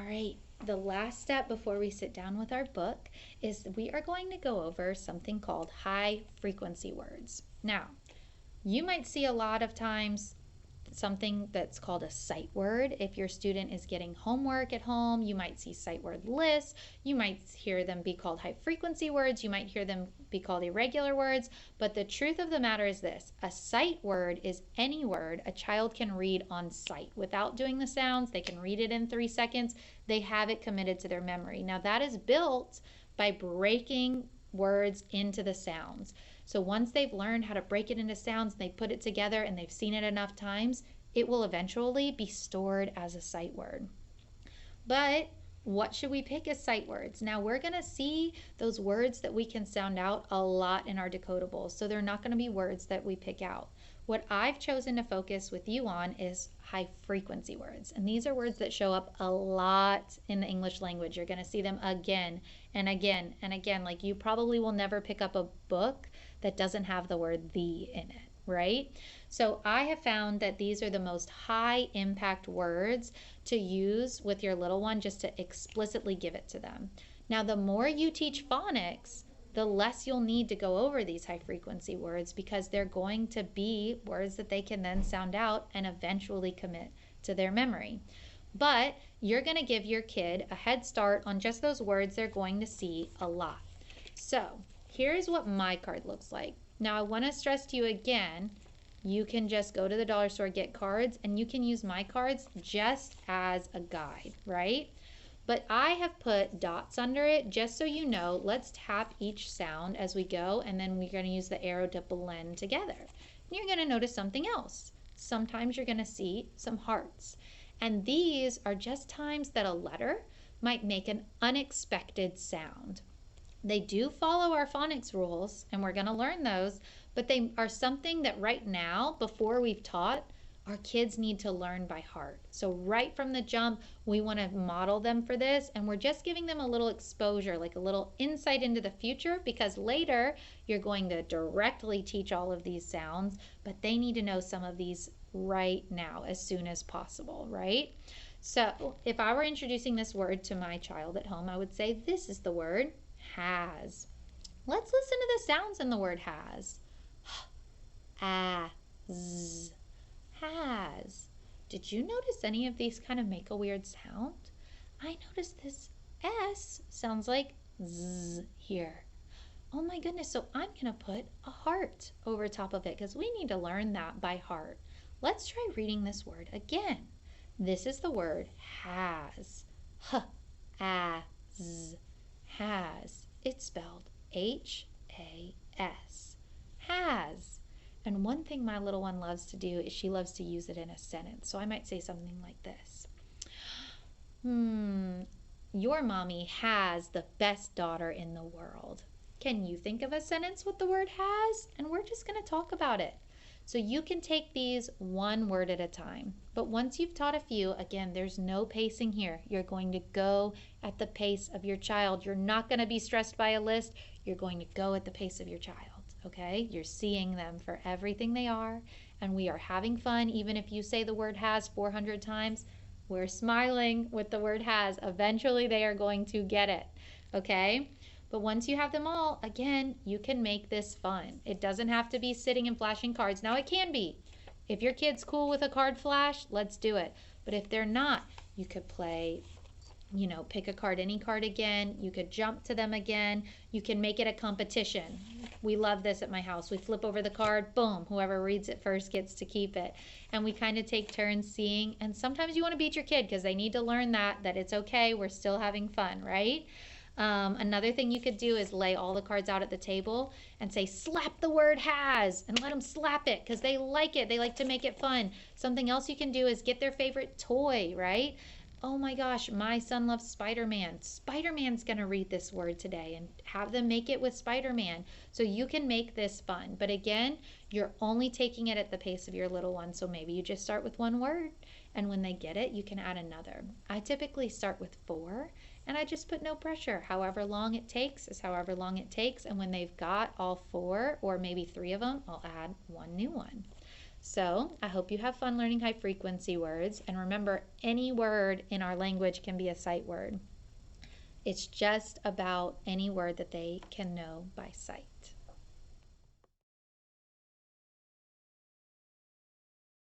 right, the last step before we sit down with our book is we are going to go over something called high frequency words. Now, you might see a lot of times something that's called a sight word. If your student is getting homework at home, you might see sight word lists. You might hear them be called high frequency words. You might hear them be called irregular words. But the truth of the matter is this: a sight word is any word a child can read on sight without doing the sounds. They can read it in 3 seconds. They have it committed to their memory. Now, that is built by breaking words into the sounds. So once they've learned how to break it into sounds, they put it together and they've seen it enough times, it will eventually be stored as a sight word. But what should we pick as sight words? Now we're going to see those words that we can sound out a lot in our decodables. So they're not going to be words that we pick out. What I've chosen to focus with you on is high frequency words. And these are words that show up a lot in the English language. You're going to see them again and again and again. Like, you probably will never pick up a book that doesn't have the word "the" in it, right? So I have found that these are the most high impact words to use with your little one, just to explicitly give it to them. Now, the more you teach phonics, the less you'll need to go over these high frequency words, because they're going to be words that they can then sound out and eventually commit to their memory. But you're going to give your kid a head start on just those words they're going to see a lot. So here's what my card looks like. Now, I want to stress to you again, you can just go to the dollar store, get cards, and you can use my cards just as a guide, right? But I have put dots under it just so you know. Let's tap each sound as we go, and then we're going to use the arrow to blend together. And you're going to notice something else. Sometimes you're going to see some hearts. And these are just times that a letter might make an unexpected sound. They do follow our phonics rules, and we're going to learn those, but they are something that right now, before we've taught, our kids need to learn by heart. So right from the jump, we want to model them for this, and we're just giving them a little exposure, like a little insight into the future, because later you're going to directly teach all of these sounds, but they need to know some of these right now as soon as possible, right? So if I were introducing this word to my child at home, I would say this is the word has. Let's listen to the sounds in the word has. As. Has. Did you notice any of these kind of make a weird sound? I noticed this S sounds like Z here. Oh my goodness, so I'm going to put a heart over top of it because we need to learn that by heart. Let's try reading this word again. This is the word has. H-A-Z. Has. It's spelled H-A-S. Has. And one thing my little one loves to do is she loves to use it in a sentence. So I might say something like this. Your mommy has the best daughter in the world. Can you think of a sentence with the word has? And we're just going to talk about it. So you can take these one word at a time. But once you've taught a few, again, there's no pacing here. You're going to go at the pace of your child. You're not going to be stressed by a list. You're going to go at the pace of your child. Okay, you're seeing them for everything they are, and we are having fun. Even if you say the word has 400 times, we're smiling with the word has. Eventually they are going to get it, okay? But once you have them all, again, you can make this fun. It doesn't have to be sitting and flashing cards. Now, it can be. If your kid's cool with a card flash, let's do it. But if they're not, you could play, pick a card, any card again. You could jump to them again. You can make it a competition. We love this at my house. We flip over the card, boom, whoever reads it first gets to keep it. And we kind of take turns seeing. And sometimes you want to beat your kid because they need to learn that it's okay. We're still having fun, right? Another thing you could do is lay all the cards out at the table and say, slap the word has, and let them slap it because they like it. They like to make it fun. Something else you can do is get their favorite toy, right? Oh my gosh, my son loves Spider-Man. Spider-Man's going to read this word today, and have them make it with Spider-Man. So you can make this fun. But again, you're only taking it at the pace of your little one. So maybe you just start with one word, and when they get it, you can add another. I typically start with 4, and I just put no pressure. However long it takes is however long it takes. And when they've got all 4, or maybe 3 of them, I'll add one new one. So I hope you have fun learning high frequency words. And remember, any word in our language can be a sight word. It's just about any word that they can know by sight.